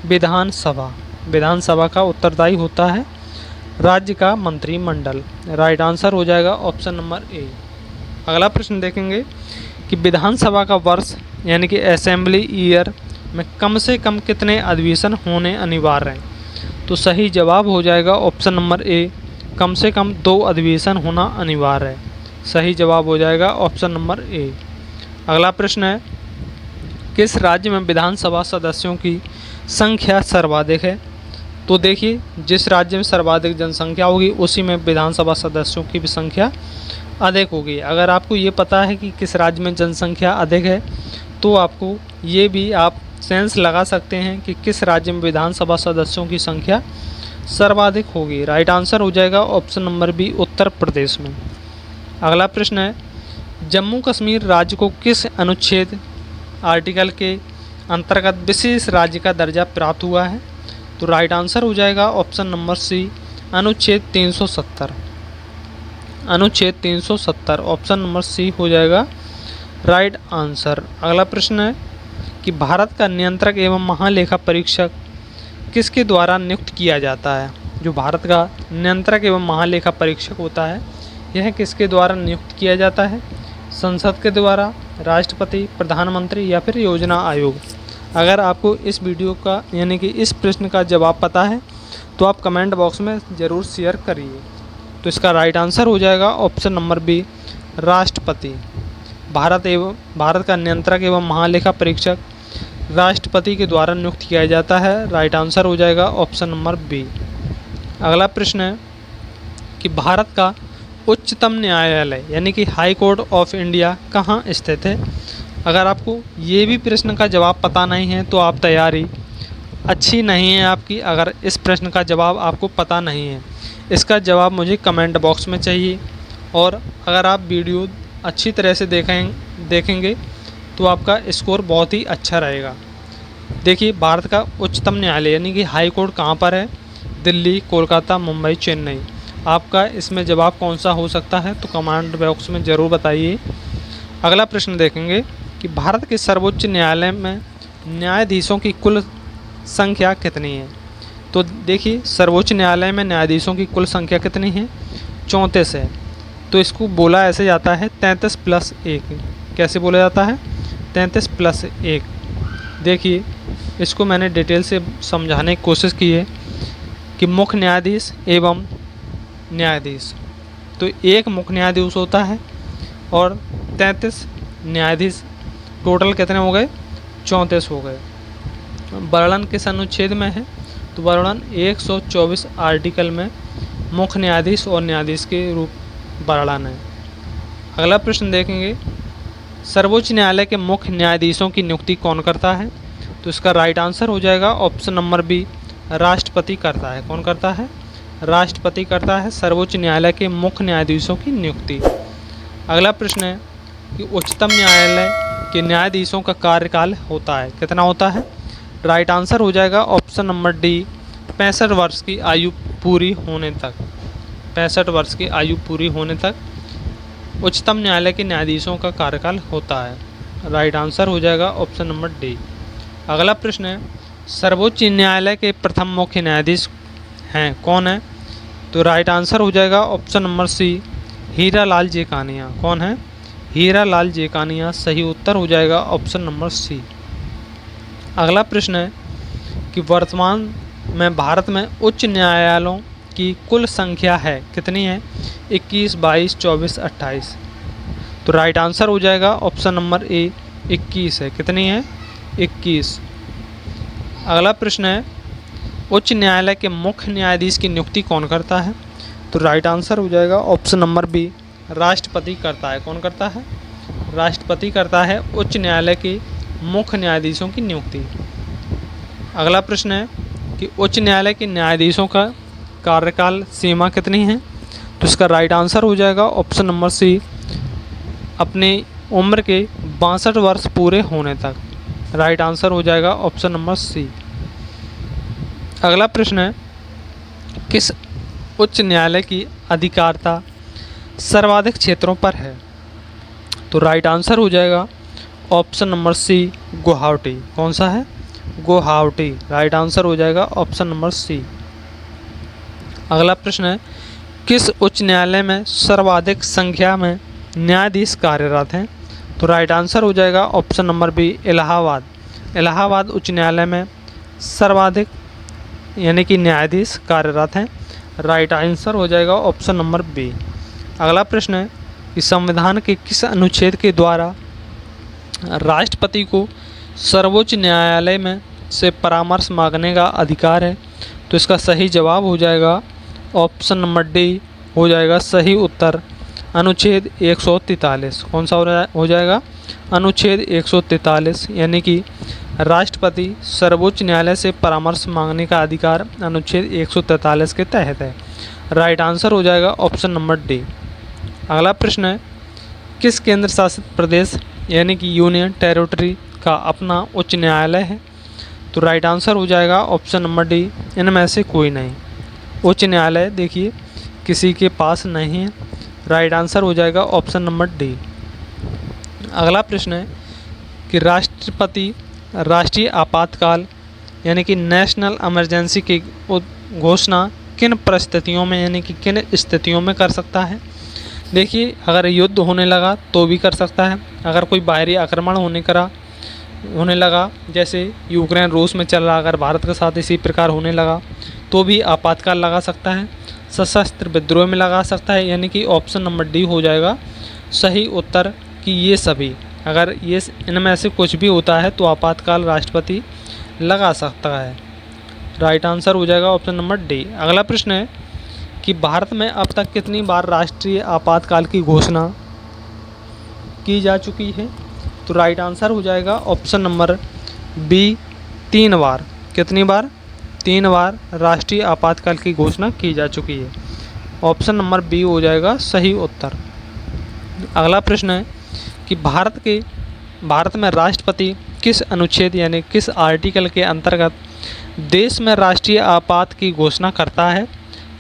विधानसभा। विधानसभा का उत्तरदायी होता है राज्य का मंत्रिमंडल। राइट आंसर हो जाएगा ऑप्शन नंबर ए। अगला प्रश्न देखेंगे कि विधानसभा का वर्ष यानी कि असेंबली ईयर में कम से कम कितने अधिवेशन होने अनिवार्य हैं। तो सही जवाब हो जाएगा ऑप्शन नंबर ए, कम से कम 2 अधिवेशन होना अनिवार्य है। सही जवाब हो जाएगा ऑप्शन नंबर ए। अगला प्रश्न है, किस राज्य में विधानसभा सदस्यों की संख्या सर्वाधिक है। तो देखिए, जिस राज्य में सर्वाधिक जनसंख्या होगी उसी में विधानसभा सदस्यों की भी संख्या अधिक होगी। अगर आपको ये पता है कि किस राज्य में जनसंख्या अधिक है तो आपको ये भी आप सेंस लगा सकते हैं कि किस राज्य में विधानसभा सदस्यों की संख्या सर्वाधिक होगी। राइट आंसर हो जाएगा option number B, Uttar Pradesh में। अगला प्रश्न है, जम्मू कश्मीर राज्य को किस अनुच्छेद आर्टिकल के अंतर्गत विशेष राज्य का दर्जा प्राप्त हुआ है। तो राइट आंसर हो जाएगा ऑप्शन नंबर सी, अनुच्छेद 370। अनुच्छेद 370 ऑप्शन नंबर सी हो जाएगा राइट आंसर। अगला प्रश्न है कि भारत का नियंत्रक एवं महालेखा परीक्षक किसके द्वारा नियुक्त किया जाता है। जो भारत का नियंत्रक एवं महालेखा परीक्षक होता है यह किसके द्वारा नियुक्त किया जाता है। संसद के द्वारा, राष्ट्रपति, प्रधानमंत्री या फिर योजना आयोग। अगर आपको इस वीडियो का यानी कि इस प्रश्न का जवाब पता है तो आप कमेंट बॉक्स में ज़रूर शेयर करिए। तो इसका राइट आंसर हो जाएगा ऑप्शन नंबर बी, राष्ट्रपति। भारत का नियंत्रक एवं महालेखा परीक्षक राष्ट्रपति के द्वारा नियुक्त किया जाता है। राइट आंसर हो जाएगा ऑप्शन नंबर बी। अगला प्रश्न है कि भारत का उच्चतम न्यायालय यानी कि हाई कोर्ट ऑफ इंडिया कहाँ स्थित है। अगर आपको ये भी प्रश्न का जवाब पता नहीं है तो आप तैयारी अच्छी नहीं है आपकी। अगर इस प्रश्न का जवाब आपको पता नहीं है, इसका जवाब मुझे कमेंट बॉक्स में चाहिए। और अगर आप वीडियो अच्छी तरह से देखेंगे तो आपका स्कोर बहुत ही अच्छा रहेगा। देखिए, भारत का उच्चतम न्यायालय यानी कि हाई कोर्ट कहाँ पर है। दिल्ली, कोलकाता, मुंबई, चेन्नई। आपका इसमें जवाब कौन सा हो सकता है तो कमेंट बॉक्स में ज़रूर बताइए। अगला प्रश्न देखेंगे कि भारत के सर्वोच्च न्यायालय में न्यायाधीशों की कुल संख्या कितनी है। तो देखिए, सर्वोच्च न्यायालय में न्यायाधीशों की कुल संख्या कितनी है, 34 है। तो इसको बोला ऐसे जाता है 33 + 1। कैसे बोला जाता है, 33 + 1। देखिए, इसको मैंने डिटेल से समझाने की कोशिश की है कि मुख्य न्यायाधीश एवं न्यायाधीश। तो एक मुख्य न्यायाधीश होता है और 33 न्यायाधीश। टोटल कितने हो गए, 34 हो गए। वर्णन किस अनुच्छेद में है तो वर्णन 124 आर्टिकल में मुख्य न्यायाधीश और न्यायाधीश के रूप वर्णन है। अगला प्रश्न देखेंगे, सर्वोच्च न्यायालय के मुख्य न्यायाधीशों की नियुक्ति कौन करता है। तो इसका राइट आंसर हो जाएगा ऑप्शन नंबर बी, राष्ट्रपति करता है। कौन करता है, राष्ट्रपति करता है सर्वोच्च न्यायालय के मुख्य न्यायाधीशों की नियुक्ति। अगला प्रश्न है कि उच्चतम न्यायालय के न्यायाधीशों का कार्यकाल होता है, कितना होता है। राइट आंसर हो जाएगा ऑप्शन नंबर डी, 65 वर्ष की आयु पूरी होने तक। 65 वर्ष की आयु पूरी होने तक उच्चतम न्यायालय के न्यायाधीशों का कार्यकाल होता है। राइट आंसर हो जाएगा ऑप्शन नंबर डी। अगला प्रश्न है, सर्वोच्च न्यायालय के प्रथम मुख्य न्यायाधीश हैं, कौन है। तो राइट आंसर हो जाएगा option number C, Hira Lal Jekania. कौन है, हीरा लाल जेकानिया। सही उत्तर हो जाएगा ऑप्शन नंबर सी। अगला प्रश्न है कि वर्तमान में भारत में उच्च न्यायालयों की कुल संख्या है, कितनी है। 21, 22, 24, 28। तो राइट आंसर हो जाएगा ऑप्शन नंबर ए, 21 है। कितनी है, 21। अगला प्रश्न है, उच्च न्यायालय के मुख्य न्यायाधीश की नियुक्ति कौन करता है। तो राइट आंसर हो जाएगा ऑप्शन नंबर बी, राष्ट्रपति करता है। कौन करता है, राष्ट्रपति करता है उच्च न्यायालय के मुख्य न्यायाधीशों की नियुक्ति। अगला प्रश्न है कि उच्च न्यायालय के न्यायाधीशों का कार्यकाल सीमा कितनी है। तो इसका राइट आंसर हो जाएगा ऑप्शन नंबर सी, अपनी उम्र के 62 वर्ष पूरे होने तक। राइट आंसर हो जाएगा ऑप्शन नंबर सी। अगला प्रश्न है, किस उच्च न्यायालय की अधिकारिता सर्वाधिक क्षेत्रों पर है। तो राइट आंसर हो जाएगा ऑप्शन नंबर सी, गुवाहाटी। कौन सा है, गुवाहाटी। राइट आंसर हो जाएगा ऑप्शन नंबर सी। अगला प्रश्न है, किस उच्च न्यायालय में सर्वाधिक संख्या में न्यायाधीश कार्यरत हैं? तो राइट आंसर हो जाएगा option number B, Allahabad. Allahabad उच्च न्यायालय में सर्वाधिक यानी कि न्यायाधीश कार्यरत हैं। राइट आंसर हो जाएगा ऑप्शन नंबर बी। अगला प्रश्न है कि संविधान के किस अनुच्छेद के द्वारा राष्ट्रपति को सर्वोच्च न्यायालय में से परामर्श मांगने का अधिकार है? तो इसका सही जवाब हो जाएगा ऑप्शन नंबर डी हो जाएगा सही उत्तर, अनुच्छेद 143। कौन सा हो जाएगा? अनुच्छेद 143, यानी कि राष्ट्रपति सर्वोच्च न्यायालय से परामर्श मांगने का अधिकार अनुच्छेद 143 के तहत है। राइट आंसर हो जाएगा ऑप्शन नंबर डी। अगला प्रश्न है, किस केंद्र शासित प्रदेश यानी कि यूनियन टेरिटरी का अपना उच्च न्यायालय है? तो राइट आंसर हो जाएगा ऑप्शन नंबर डी, इनमें से कोई नहीं। उच्च न्यायालय देखिए किसी के पास नहीं है। राइट आंसर हो जाएगा ऑप्शन नंबर डी। अगला प्रश्न है कि राष्ट्रपति राष्ट्रीय आपातकाल यानी कि नेशनल इमरजेंसी की घोषणा किन परिस्थितियों में यानी कि किन स्थितियों में कर सकता है? देखिए, अगर युद्ध होने लगा तो भी कर सकता है, अगर कोई बाहरी आक्रमण होने लगा, जैसे यूक्रेन रूस में चल रहा, अगर भारत के साथ इसी प्रकार होने लगा तो भी आपातकाल लगा सकता है, सशस्त्र विद्रोह में लगा सकता है, यानी कि ऑप्शन नंबर डी हो जाएगा सही उत्तर कि ये सभी, अगर ये इनमें से कुछ भी होता है तो आपातकाल राष्ट्रपति लगा सकता है। राइट आंसर हो जाएगा ऑप्शन नंबर डी। अगला प्रश्न है कि भारत में अब तक कितनी बार राष्ट्रीय आपातकाल की घोषणा की जा चुकी है? तो राइट आंसर हो जाएगा ऑप्शन नंबर बी, 3 बार। कितनी बार? 3 बार राष्ट्रीय आपातकाल की घोषणा की जा चुकी है। ऑप्शन नंबर बी हो जाएगा सही उत्तर। अगला प्रश्न है कि भारत में राष्ट्रपति किस अनुच्छेद यानी किस आर्टिकल के अंतर्गत देश में राष्ट्रीय आपात की घोषणा करता है?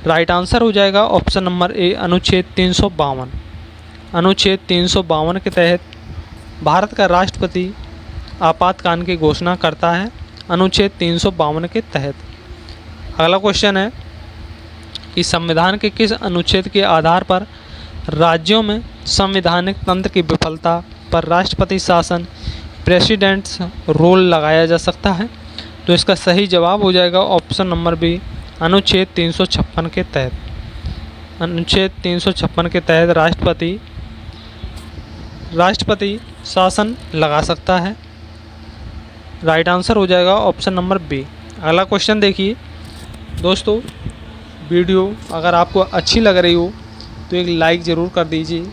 राइट आंसर हो जाएगा ऑप्शन नंबर ए, अनुच्छेद 352। अनुच्छेद 352 के तहत भारत का राष्ट्रपति आपातकाल की घोषणा करता है, अनुच्छेद 352 के तहत। अगला क्वेश्चन है कि संविधान के किस अनुच्छेद के आधार पर राज्यों में संवैधानिक तंत्र की विफलता पर राष्ट्रपति शासन प्रेसिडेंट्स रोल लगाया जा सकता है? तो इसका सही जवाब हो जाएगा ऑप्शन नंबर बी, अनुच्छेद 356 के तहत। अनुच्छेद 356 के तहत राष्ट्रपति शासन लगा सकता है। राइट आंसर हो जाएगा ऑप्शन नंबर बी। अगला क्वेश्चन देखिए दोस्तों, वीडियो अगर आपको अच्छी लग रही हो तो एक लाइक ज़रूर कर दीजिए।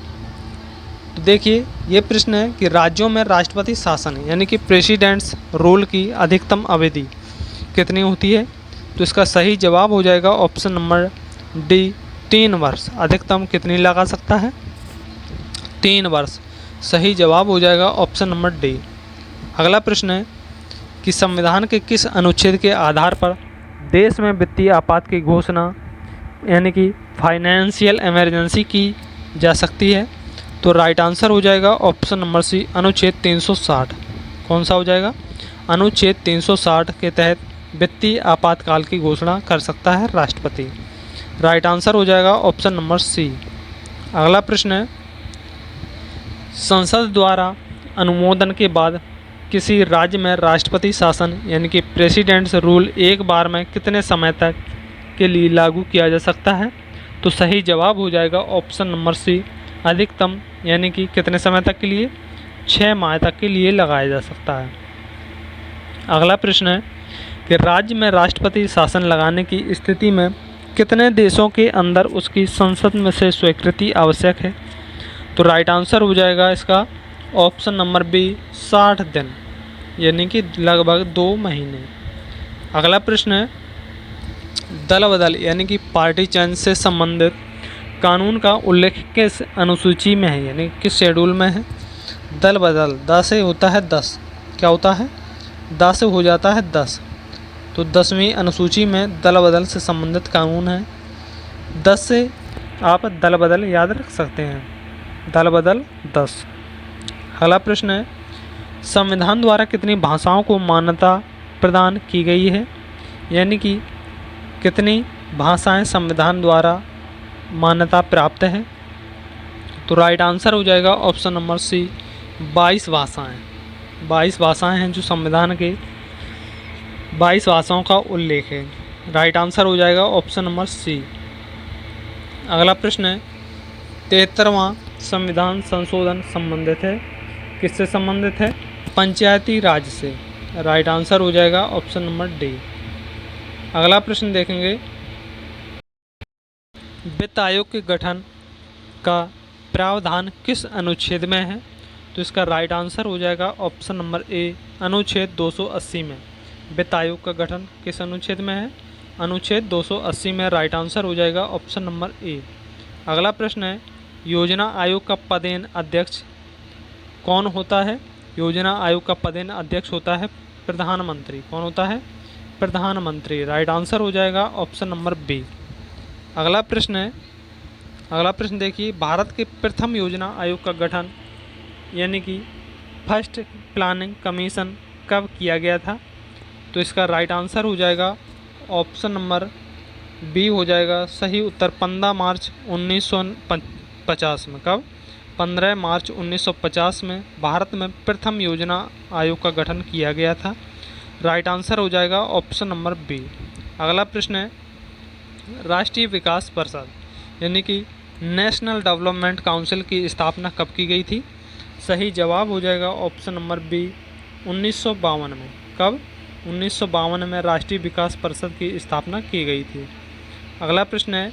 तो देखिए, ये प्रश्न है कि राज्यों में राष्ट्रपति शासन यानी कि प्रेसिडेंट्स रोल की अधिकतम अवधि कितनी होती है? तो इसका सही जवाब हो जाएगा ऑप्शन नंबर डी, 3 वर्ष। अधिकतम कितनी लगा सकता है? 3 वर्ष। सही जवाब हो जाएगा ऑप्शन नंबर डी। अगला प्रश्न है कि संविधान के किस अनुच्छेद के आधार पर देश में वित्तीय आपात की घोषणा यानी कि फाइनेंशियल इमरजेंसी की जा सकती है? तो राइट आंसर हो जाएगा ऑप्शन नंबर सी, अनुच्छेद 360। कौन सा हो जाएगा? अनुच्छेद 360 के तहत वित्तीय आपातकाल की घोषणा कर सकता है राष्ट्रपति। राइट आंसर हो जाएगा ऑप्शन नंबर सी। अगला प्रश्न है, संसद द्वारा अनुमोदन के बाद किसी राज्य में राष्ट्रपति शासन यानी कि प्रेसिडेंट्स रूल एक बार में कितने समय तक के लिए लागू किया जा सकता है? तो सही जवाब हो जाएगा ऑप्शन नंबर सी, अधिकतम यानी कि कितने समय तक के लिए? 6 माह तक के लिए लगाया जा सकता है। अगला प्रश्न है कि राज्य में राष्ट्रपति शासन लगाने की स्थिति में कितने देशों के अंदर उसकी संसद में से स्वीकृति आवश्यक है? तो राइट आंसर हो जाएगा इसका ऑप्शन नंबर बी, 60 दिन यानी कि लगभग 2 महीने। अगला प्रश्न है, दल बदल यानी कि पार्टी चेंज से संबंधित कानून का उल्लेख किस अनुसूची में है यानी किस शेड्यूल में है? दल बदल 10 से होता है 10, क्या होता है? 10 से हो जाता है 10, तो 10वीं अनुसूची में दल बदल से संबंधित कानून है। 10 से आप दल बदल याद रख सकते हैं, दल बदल 10। अगला प्रश्न है, संविधान द्वारा कितनी भाषाओं को मान्यता प्रदान की गई है, यानी कि कितनी भाषाएं संविधान द्वारा मान्यता प्राप्त है। तो राइट आंसर हो जाएगा ऑप्शन नंबर सी, 22 भाषाएं। 22 भाषाएं हैं जो संविधान के 22 भाषाओं का उल्लेख है। राइट आंसर हो जाएगा ऑप्शन नंबर सी। अगला प्रश्न है 73वां संविधान संशोधन संबंधित है, किससे संबंधित है? पंचायती राज से। राइट आंसर हो जाएगा ऑप्शन नंबर डी। अगला प्रश्न देखेंगे, वित्त आयोग के गठन का प्रावधान किस अनुच्छेद में है? तो इसका राइट आंसर हो जाएगा ऑप्शन नंबर ए, अनुच्छेद 280 में। वित्त आयोग का गठन किस अनुच्छेद में है? अनुच्छेद 280 में। राइट आंसर हो जाएगा ऑप्शन नंबर ए। अगला प्रश्न है, योजना आयोग का पदेन अध्यक्ष कौन होता है? योजना आयोग का पदेन अध्यक्ष होता है प्रधानमंत्री। कौन होता है? प्रधानमंत्री। राइट आंसर हो जाएगा ऑप्शन नंबर बी। अगला प्रश्न देखिए, भारत के प्रथम योजना आयोग का गठन यानी कि फर्स्ट प्लानिंग कमीशन कब किया गया था? तो इसका राइट आंसर हो जाएगा ऑप्शन नंबर बी हो जाएगा सही उत्तर, 15 मार्च 1950 में। कब? 15 मार्च 1950 में भारत में प्रथम योजना आयोग का गठन किया गया था। राइट आंसर हो जाएगा ऑप्शन नंबर बी। अगला प्रश्न है, राष्ट्रीय विकास परिषद यानी कि नेशनल डेवलपमेंट काउंसिल की स्थापना कब की गई थी? सही जवाब हो जाएगा ऑप्शन नंबर बी, 1952 में। कब? 1952 में राष्ट्रीय विकास परिषद की स्थापना की गई थी। अगला प्रश्न है,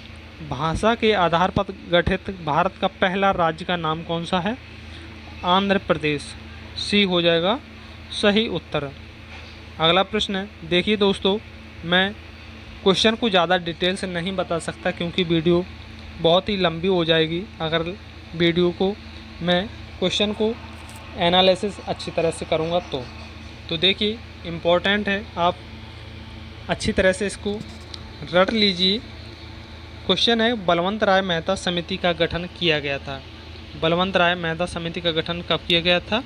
भाषा के आधार पर गठित भारत का पहला राज्य का नाम कौन सा है? आंध्र प्रदेश। सी हो जाएगा सही उत्तर। अगला प्रश्न है, देखिए दोस्तों, मैं क्वेश्चन को ज़्यादा डिटेल से नहीं बता सकता क्योंकि वीडियो बहुत ही लंबी हो जाएगी अगर वीडियो को मैं क्वेश्चन को एनालिसिस अच्छी तरह से करूँगा तो देखिए इम्पोर्टेंट है, आप अच्छी तरह से इसको रट लीजिए। क्वेश्चन है, बलवंत राय मेहता समिति का गठन किया गया था। बलवंत राय मेहता समिति का गठन कब किया गया था?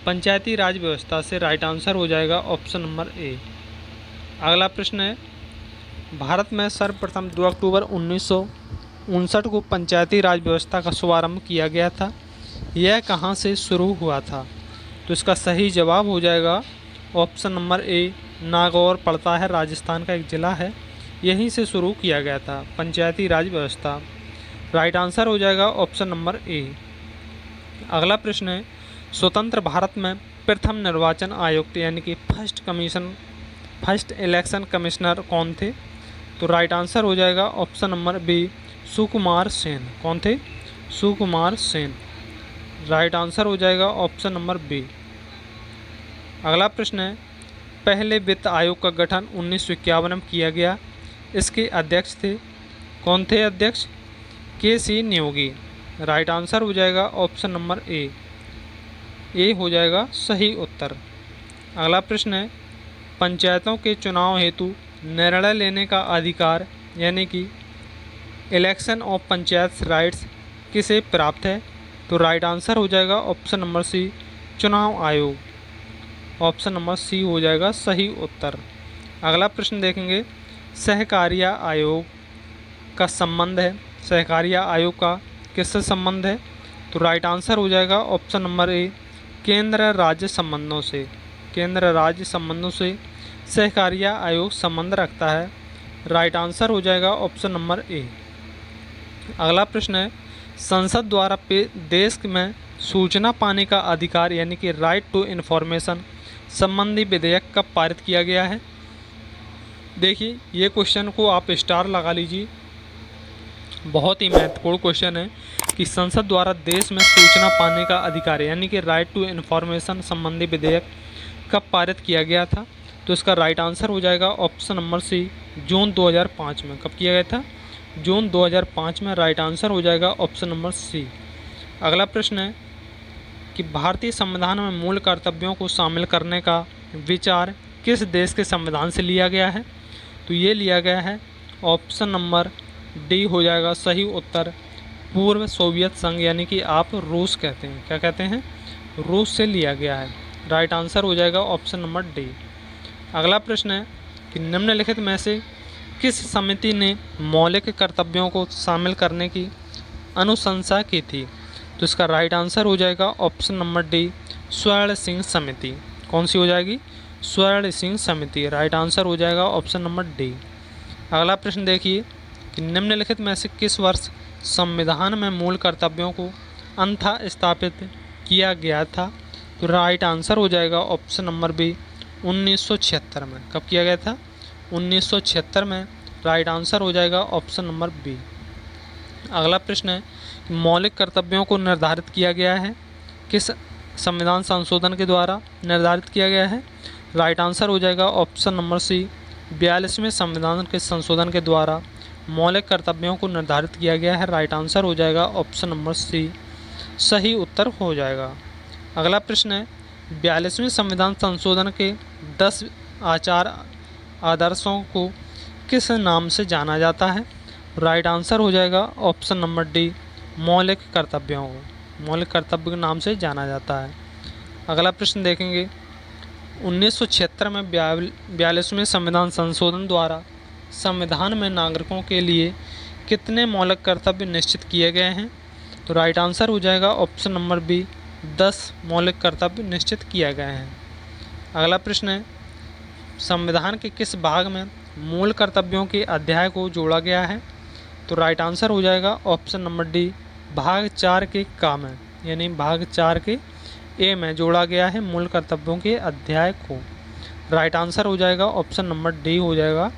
पंचायती राज व्यवस्था से। राइट आंसर हो जाएगा ऑप्शन नंबर ए। अगला प्रश्न है, भारत में सर्वप्रथम 2 अक्टूबर 1959 को पंचायती राज व्यवस्था का शुभारंभ किया गया था। यह कहाँ से शुरू हुआ था? तो इसका सही जवाब हो जाएगा ऑप्शन नंबर ए, नागौर पड़ता है, राजस्थान का एक ज़िला है, यहीं से शुरू किया गया था पंचायती राज व्यवस्था। राइट आंसर हो जाएगा ऑप्शन नंबर ए। अगला प्रश्न है, स्वतंत्र भारत में प्रथम निर्वाचन आयुक्त यानी कि फर्स्ट इलेक्शन कमिश्नर कौन थे? तो राइट आंसर हो जाएगा option number B, Sukumar Sen. कौन थे? सुकुमार सेन। राइट आंसर हो जाएगा ऑप्शन नंबर बी। अगला प्रश्न है, पहले वित्त आयोग का गठन 1951 में किया गया, इसके अध्यक्ष थे, कौन थे अध्यक्ष? के.सी. न्योगी। राइट आंसर हो जाएगा ऑप्शन नंबर ए हो जाएगा सही उत्तर। अगला प्रश्न है, पंचायतों के चुनाव हेतु निर्णय लेने का अधिकार यानी कि इलेक्शन ऑफ पंचायत राइट्स किसे प्राप्त है? तो राइट आंसर हो जाएगा ऑप्शन नंबर सी, चुनाव आयोग। ऑप्शन नंबर सी हो जाएगा सही उत्तर। अगला प्रश्न देखेंगे, सहकारिता आयोग का संबंध है, सहकारिता आयोग का किससे संबंध है? तो राइट आंसर हो जाएगा ऑप्शन नंबर ए, केंद्र राज्य संबंधों से। केंद्र राज्य संबंधों से सहकारिता आयोग संबंध रखता है। राइट आंसर हो जाएगा ऑप्शन नंबर ए। अगला प्रश्न है, संसद द्वारा देश में सूचना पाने का अधिकार यानी कि राइट टू इन्फॉर्मेशन संबंधी विधेयक कब पारित किया गया है? देखिए ये क्वेश्चन को आप स्टार लगा लीजिए, बहुत ही महत्वपूर्ण क्वेश्चन है कि संसद द्वारा देश में सूचना पाने का अधिकार यानी कि राइट टू इन्फॉर्मेशन संबंधी विधेयक कब पारित किया गया था? तो इसका राइट आंसर हो जाएगा ऑप्शन नंबर सी, जून 2005 में। कब किया गया था? जून 2005 में। राइट आंसर हो जाएगा ऑप्शन नंबर सी। अगला प्रश्न है कि भारतीय संविधान में मूल कर्तव्यों को शामिल करने का विचार किस देश के संविधान से लिया गया है? तो ये लिया गया है ऑप्शन नंबर डी हो जाएगा सही उत्तर, पूर्व सोवियत संघ यानी कि आप रूस कहते हैं, क्या कहते हैं? रूस से लिया गया है। राइट आंसर हो जाएगा ऑप्शन नंबर डी। अगला प्रश्न है कि निम्नलिखित में से किस समिति ने मौलिक कर्तव्यों को शामिल करने की अनुशंसा की थी? तो इसका राइट आंसर हो जाएगा ऑप्शन नंबर डी, स्वर्ण सिंह समिति। कौन सी हो जाएगी? स्वर्ण सिंह समिति। राइट आंसर हो जाएगा ऑप्शन नंबर डी। अगला प्रश्न देखिए कि निम्नलिखित में से किस वर्ष संविधान में मूल कर्तव्यों को अंततः स्थापित किया गया था? तो राइट आंसर हो जाएगा ऑप्शन नंबर बी, 1976 में। कब किया गया था? 1976 में। राइट आंसर हो जाएगा ऑप्शन नंबर बी। अगला प्रश्न है कि मौलिक कर्तव्यों को निर्धारित किया गया है किस संविधान संशोधन के द्वारा निर्धारित किया गया है? राइट आंसर हो जाएगा ऑप्शन नंबर सी, 42वें संविधान के संशोधन के द्वारा मौलिक कर्तव्यों को निर्धारित किया गया है। राइट आंसर हो जाएगा ऑप्शन नंबर सी, सही उत्तर हो जाएगा। अगला प्रश्न है 42वें संविधान संशोधन के 10 आचार आदर्शों को किस नाम से जाना जाता है? राइट आंसर हो जाएगा ऑप्शन नंबर डी, मौलिक कर्तव्यों को मौलिक कर्तव्य के नाम से जाना जाता है। अगला प्रश्न देखेंगे 1976 में 42वें संविधान संशोधन द्वारा संविधान में नागरिकों के लिए कितने मौलिक कर्तव्य निश्चित किए गए हैं? तो राइट आंसर हो जाएगा ऑप्शन नंबर बी, 10 मौलिक कर्तव्य निश्चित किए गए हैं। अगला प्रश्न है संविधान के किस भाग में मूल कर्तव्यों के अध्याय को जोड़ा गया है? तो राइट आंसर हो जाएगा ऑप्शन नंबर डी, भाग 4 के का में, यानी भाग 4 के ए में जोड़ा गया है मूल कर्तव्यों के अध्याय को। राइट आंसर हो जाएगा ऑप्शन नंबर डी हो जाएगा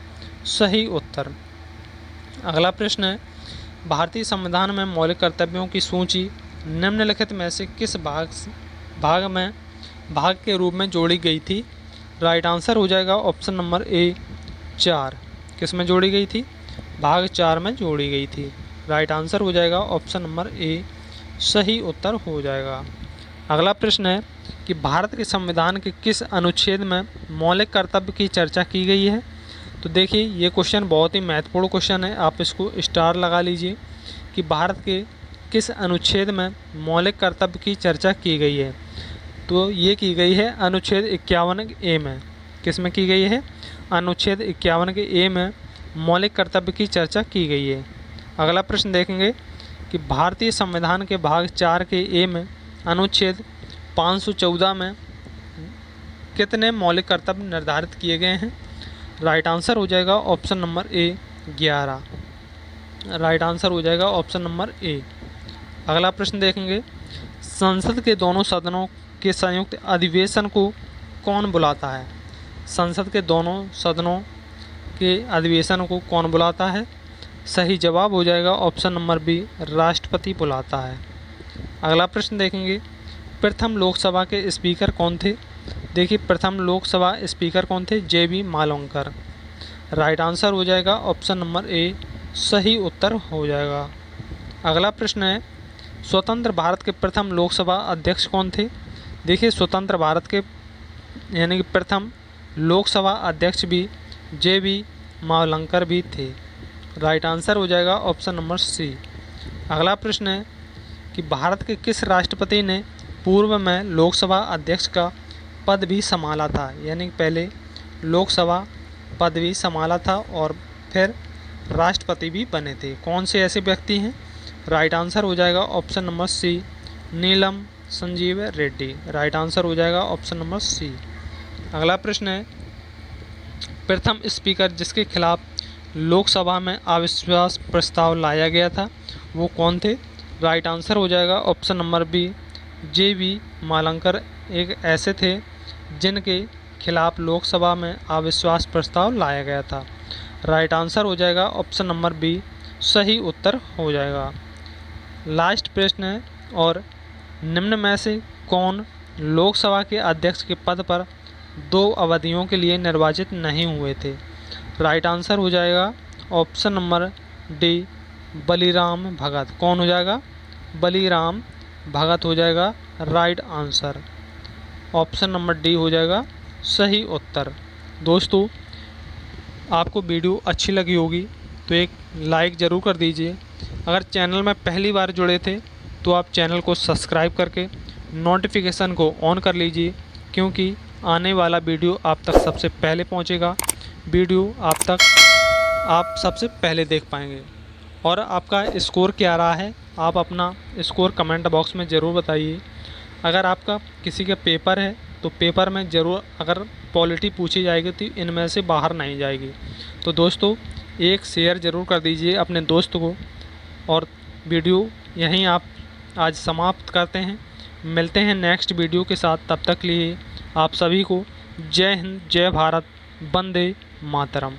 सही उत्तर। अगला प्रश्न है भारतीय संविधान में मौलिक कर्तव्यों की सूची निम्नलिखित में से किस भाग के रूप में जोड़ी गई थी? राइट आंसर हो जाएगा ऑप्शन नंबर ए, 4। किस में जोड़ी गई थी? भाग 4 में जोड़ी गई थी। राइट आंसर हो जाएगा ऑप्शन नंबर ए, सही उत्तर हो जाएगा। अगला प्रश्न है कि भारत के संविधान के किस अनुच्छेद में मौलिक कर्तव्य की चर्चा की गई है? तो देखिए ये क्वेश्चन बहुत ही महत्वपूर्ण क्वेश्चन है, आप इसको स्टार लगा लीजिए कि भारत के किस अनुच्छेद में मौलिक कर्तव्य की चर्चा की गई है? तो ये की गई है अनुच्छेद 51 ए में। किस में की गई है? अनुच्छेद 51 के ए में मौलिक कर्तव्य की चर्चा की गई है। अगला प्रश्न देखेंगे कि भारतीय संविधान के भाग 4 के ए में अनुच्छेद 514 में कितने मौलिक कर्तव्य निर्धारित किए गए हैं? राइट आंसर हो जाएगा option number A, 11। Right answer हो जाएगा ऑप्शन नंबर ए। अगला प्रश्न देखेंगे संसद के दोनों सदनों के संयुक्त अधिवेशन को कौन बुलाता है? संसद के दोनों सदनों के अधिवेशन को कौन बुलाता है? सही जवाब हो जाएगा ऑप्शन नंबर बी, राष्ट्रपति बुलाता है। अगला प्रश्न देखेंगे प्रथम लोकसभा के स्पीकर कौन थे? देखिए प्रथम लोकसभा स्पीकर कौन थे? जे.बी. मालवणकर। राइट आंसर हो जाएगा ऑप्शन नंबर ए, सही उत्तर हो जाएगा। अगला प्रश्न है स्वतंत्र भारत के प्रथम लोकसभा अध्यक्ष कौन थे? देखिए स्वतंत्र भारत के यानी कि प्रथम लोकसभा अध्यक्ष भी जे.बी. मावलंकर भी थे। राइट आंसर हो जाएगा ऑप्शन नंबर सी। अगला प्रश्न है कि भारत के किस राष्ट्रपति ने पूर्व में लोकसभा अध्यक्ष का पद भी संभाला था? यानी पहले लोकसभा पद भी संभाला था और फिर राष्ट्रपति भी बने थे। कौन से ऐसे व्यक्ति हैं? राइट आंसर हो जाएगा ऑप्शन नंबर सी, नीलम संजीव रेड्डी। राइट आंसर हो जाएगा ऑप्शन नंबर सी। अगला प्रश्न है प्रथम स्पीकर जिसके खिलाफ लोकसभा में अविश्वास प्रस्ताव लाया गया था वो कौन थे? राइट आंसर हो जाएगा option number B, J B. Malvankar एक ऐसे थे जिनके खिलाफ लोकसभा में अविश्वास प्रस्ताव लाया गया था। राइट आंसर हो जाएगा ऑप्शन नंबर बी, सही उत्तर हो जाएगा। लास्ट प्रश्न है और निम्न में से कौन लोकसभा के अध्यक्ष के पद पर 2 अवधियों के लिए निर्वाचित नहीं हुए थे? राइट आंसर हो जाएगा ऑप्शन नंबर डी, बलिराम भगत। कौन हो जाएगा? बलिराम भगत हो जाएगा right answer. Option number D हो जाएगा सही उत्तर। दोस्तों आपको वीडियो अच्छी लगी होगी तो एक लाइक ज़रूर कर दीजिए। अगर चैनल में पहली बार जुड़े थे तो आप चैनल को सब्सक्राइब करके नोटिफिकेशन को ऑन कर लीजिए, क्योंकि आने वाला वीडियो आप तक सबसे पहले पहुंचेगा। वीडियो आप सबसे पहले देख पाएंगे। और आपका स्कोर क्या रहा है, आप अपना स्कोर कमेंट बॉक्स में ज़रूर बताइए। अगर आपका किसी का पेपर है तो पेपर में ज़रूर अगर पॉलिटी पूछी जाएगी तो इनमें से बाहर नहीं जाएगी। तो दोस्तों एक शेयर ज़रूर कर दीजिए अपने दोस्त को। और वीडियो यहीं आप आज समाप्त करते हैं। मिलते हैं नेक्स्ट वीडियो के साथ। तब तक लिए आप सभी को जय हिंद, जय भारत, वंदे मातरम।